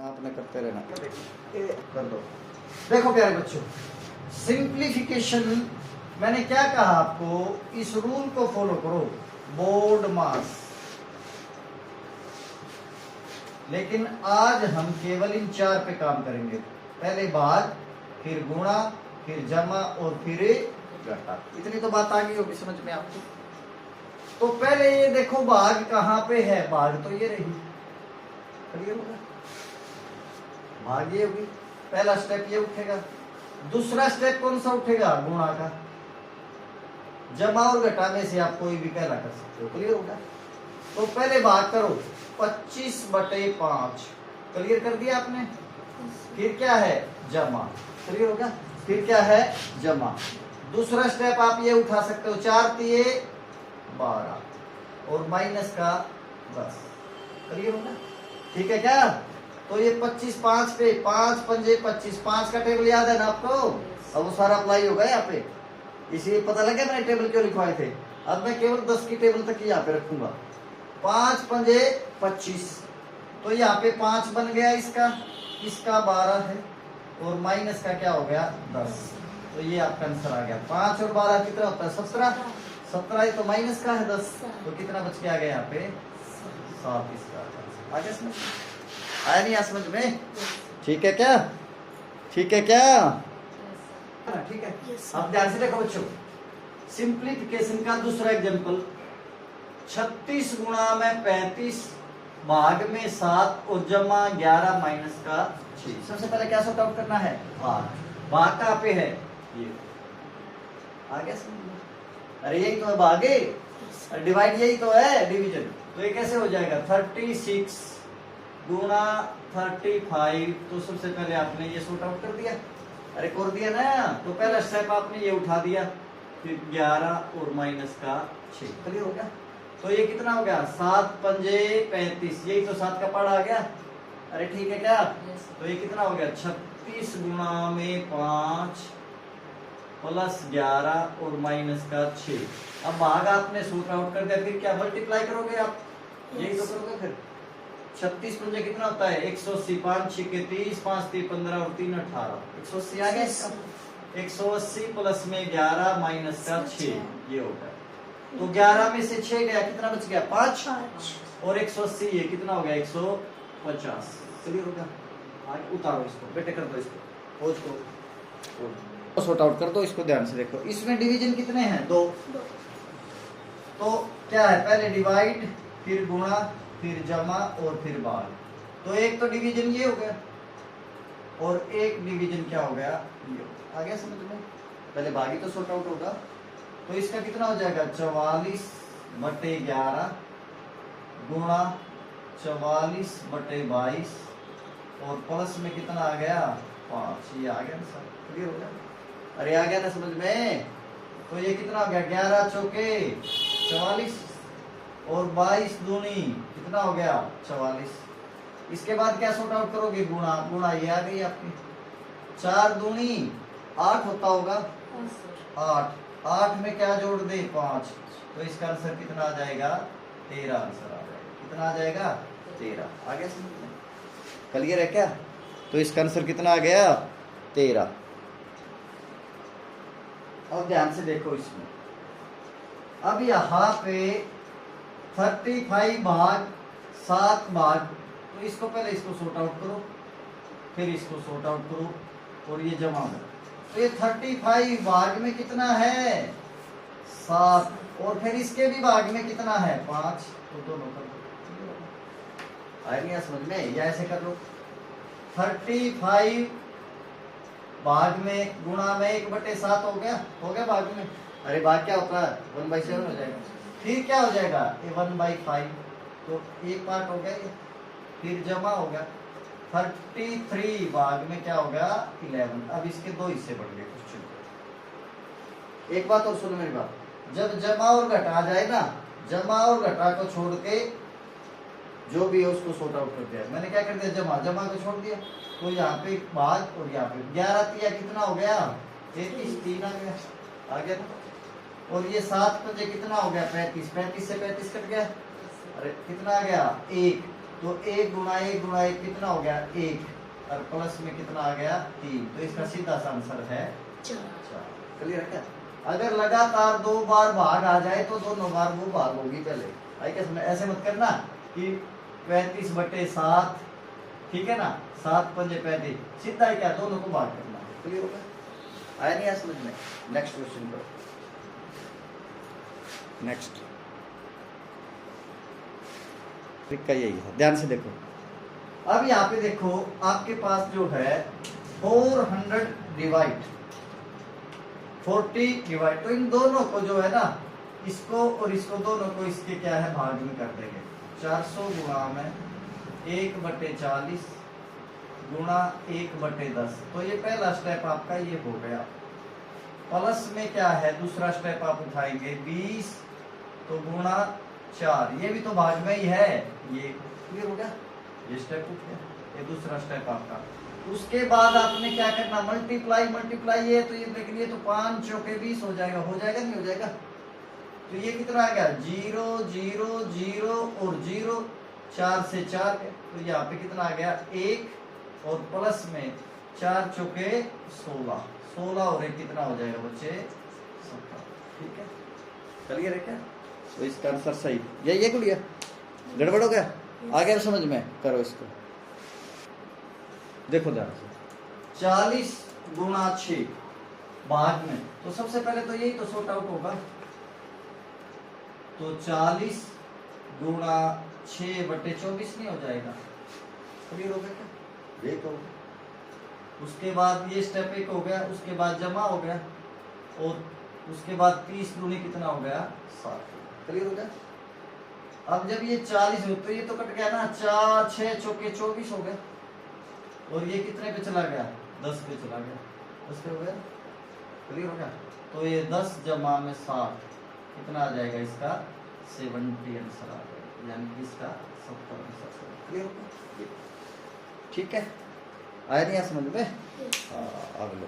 आपने करते रहना। कर दो। देखो प्यारे बच्चों, सिंप्लीफिकेशन मैंने क्या कहा आपको, इस रूल को फॉलो करो, बोर्ड मास। लेकिन आज हम केवल इन 4 पे काम करेंगे। पहले भाग, फिर गुणा, फिर जमा और फिर घटा। इतनी तो बात आ गई होगी समझ में आपको। तो पहले ये देखो भाग कहाँ पे है, भाग तो ये रही, क्लियर होगा, भाग ये होगी, पहला स्टेप ये उठेगा। दूसरा स्टेप कौन सा उठेगा, गुणा का। जमा और घटा में से आप कोई भी पहला कर सकते हो, क्लियर होगा। तो पहले भाग करो, 25/5, क्लियर कर दिया आपने। फिर क्या है, जमा, क्लियर होगा। फिर क्या है, जमा। दूसरा स्टेप आप ये उठा सकते हो, 4 तिये 12 और माइनस का 10, क्लियर होगा। ठीक है क्या। तो ये 25/5 पे 5 पंजे 25, 5 का टेबल याद है ना आपको। अब वो सारा अप्लाई होगा यहाँ पे, इसलिए पता लगा मैंने टेबल क्यों लिखवाए थे। अब मैं केवल 10 की टेबल तक यहाँ पे रखूंगा। 5 पंजे 25, तो यहाँ पे 5 बन गया, इसका 12 है और माइनस का क्या हो गया, 10। तो ये आपका आंसर आ गया। 5 और 12 कितना होता है, 17। 17 है तो माइनस का है 10, तो कितना बच के आ गया यहाँ पे, 7। इसका आगे समझ आया नहीं, समझ में। ठीक है क्या, ठीक है क्या, ठीक है। अब ध्यान से देखो बच्चों, सिंप्लीफिकेशन का दूसरा एग्जांपल, 36 गुणा में 35 भाग में 7 और जमा 11 माइनस का 6। सबसे पहले क्या सॉर्ट आउट करना है, भाग। भाग कहाँ पे है, ये आगे समझ। अरे यही तो है भागे, डिवाइड यही तो है, डिवीजन। तो ये कैसे हो जाएगा, 36 गुणा 35। तो सबसे पहले आपने ये सॉर्ट आउट कर दिया, अरे कर दिया ना। तो पहला स्टेप आपने ये उठा दिया, फिर 11 और माइनस का 6, क्लियर हो गया। तो ये कितना हो गया, 7 पंजे 35, यही तो 7 का पढ़ा आ गया। अरे ठीक है क्या। तो ये कितना हो गया, 36 गुणा में 5 प्लस 11 और माइनस का 6। अब भाग आपने सॉर्ट आउट कर दिया, फिर क्या मल्टीप्लाई करोगे आप, यही तो करोगे। फिर 36 पंजे कितना होता है, 180, 5 6 के 30, 5 3 15 और 3 18, 180 आ गया। 180 प्लस में 11 माइनस का 6, ये हो गया। तो 11 में से 6 गया, कितना बच गया, 5 और 180, ये कितना हो गया, 150, क्लियर हो गया। आगे उतारो इसको, बेटे कर दो इसको, खोज को सॉर्ट आउट कर दो इसको। ध्यान से देखो, इसमें डिवीजन कितने हैं, 2। तो क्या है, पहले डिवाइड, फिर गुणा, फिर जमा और फिर भाग। तो एक तो डिवीजन ये हो गया और एक डिवीजन क्या हो गया, ये। आ गया समझ में। पहले भागी तो सॉर्ट आउट होगा। तो इसका कितना हो जाएगा, 44/11 गुणा 44/22 और प्लस में कितना आ गया, 5। ये आ गया ना सर, क्लियर हो गया। अरे आ गया ना समझ में। तो ये कितना हो गया, 11 चौके 44 और 22 दूनी कितना हो गया, 44। इसके बाद क्या सॉर्ट आउट करोगे, गुणा। गुणा ये आ गई आपकी, 4 दूनी 8 होता होगा, 8। 8 में क्या जोड़ दे, 5। तो इसका आंसर कितना आ जाएगा, 13 आंसर आ जाएगा। कितना आ जाएगा, 13। आ गया समझ में, क्लियर है क्या। तो इसका आंसर कितना आ गया, 13। अब ध्यान से देखो इसमें, अब यहाँ पे 35 भाग 7 भाग, तो इसको पहले इसको सॉर्ट आउट करो, फिर इसको सॉर्ट आउट करो और ये जमा करो। तो ये 35 भाग में कितना है, 7 और फिर इसके भी भाग में कितना है, 5। तो दोनों कर दो, आएगा समझ में, या ऐसे कर लो। 35 भाग में गुणा में 1/7 हो गया, भाग में। अरे भाग क्या होता है, 1/7 हो जाएगा। फिर क्या हो जाएगा, 1/5। तो एक पार्ट हो गया ये, फिर जमा हो गया। 33 भाग में क्या हो गया, 11। अब इसके 2 हिस्से बढ़ गए क्वेश्चन। एक बात और सुनो मेरी बात, जब जमा और घटा आ जाए ना, जमा और घटा को छोड़ के जो भी है उसको सॉर्ट आउट कर दिया। मैंने क्या कर दिया, जमा को छोड़ दिया। तो यहाँ पे भाग और यहाँ पे 11 तिया कितना हो गया, 33, 3 आ गया, ना। और ये 7 पंजे कितना हो गया, 35। 35 से 35 कट गया, अरे कितना आ गया, 1। तो 1 गुणा 1 गुणा 1 कितना हो गया 1, और प्लस में कितना आ गया 3, तो इसका सीधा सा आंसर है 4। क्लियर है क्या? अगर लगातार 2 बार भाग आ जाए तो दोनों बार वो भाग होगी पहले। आई क्या समझ? ऐसे मत करना कि 35/7, ठीक है ना, 7 पंजे 35, सीधा ही क्या दोनों को भाग करना। क्लियर होगा? आया नहीं समझ में? नेक्स्ट क्वेश्चन पर नेक्स्ट ट्रिक का यही है, ध्यान से देखो। अब यहाँ पे देखो आपके पास जो है 400 डिवाइड 40 डिवाइड, तो इन दोनों को जो है ना, इसको और इसको दोनों को इसके क्या है भाग में कर देंगे। 400 गुणा में 1/40 गुणा 1/10, तो ये पहला स्टेप आपका ये हो गया। प्लस में क्या है दूसरा स्टेप आप उठाएंगे 20 तो गुणा 4, ये भी तो भाग में ही है, ये क्लियर हो गया, ये स्टेप उठ गया, ये दूसरा स्टेप आपका। उसके बाद आपने क्या करना मल्टीप्लाई ये तो ये लेकिन ये तो 5 चौके 20 हो जाएगा, नहीं हो जाएगा? तो ये कितना आ गया 0 0 0 और 0, 4 से 4 है, तो यहाँ पे कितना आ गया 1 और प्लस में 4 चौके 16, 16 और 1 कितना हो जाएगा बच्चे 17। ठीक है, क्लियर है क्या? तो इसका आंसर सही यही है। क्लियर? गड़बड़ हो गया? आ गया समझ में? करो इसको, देखो ध्यान से। 40 गुणा 6 भाग में, तो सबसे पहले तो यही तो सॉर्ट आउट होगा, तो 40 गुणा 6/24 नहीं हो जाएगा? क्लियर हो गया क्या? ये तो उसके बाद ये स्टेप 1 हो गया, उसके बाद जमा हो गया, और उसके बाद 30 दूनी कितना हो गया 7। क्लियर हो गया? अब जब ये 40 हो तो ये तो कट गया ना, 4 6 चौके 24 हो गया, और ये कितने पे चला गया 10 पे चला गया, 10 पे हो गया। क्लियर हो गया? तो ये 10 जमा में 60 कितना आ जाएगा इसका 70 आंसर आ जाएगा, यानी कि इसका 70 आंसर। क्लियर हो गया? ठीक है, आया नहीं समझ में? हाँ, अब लो।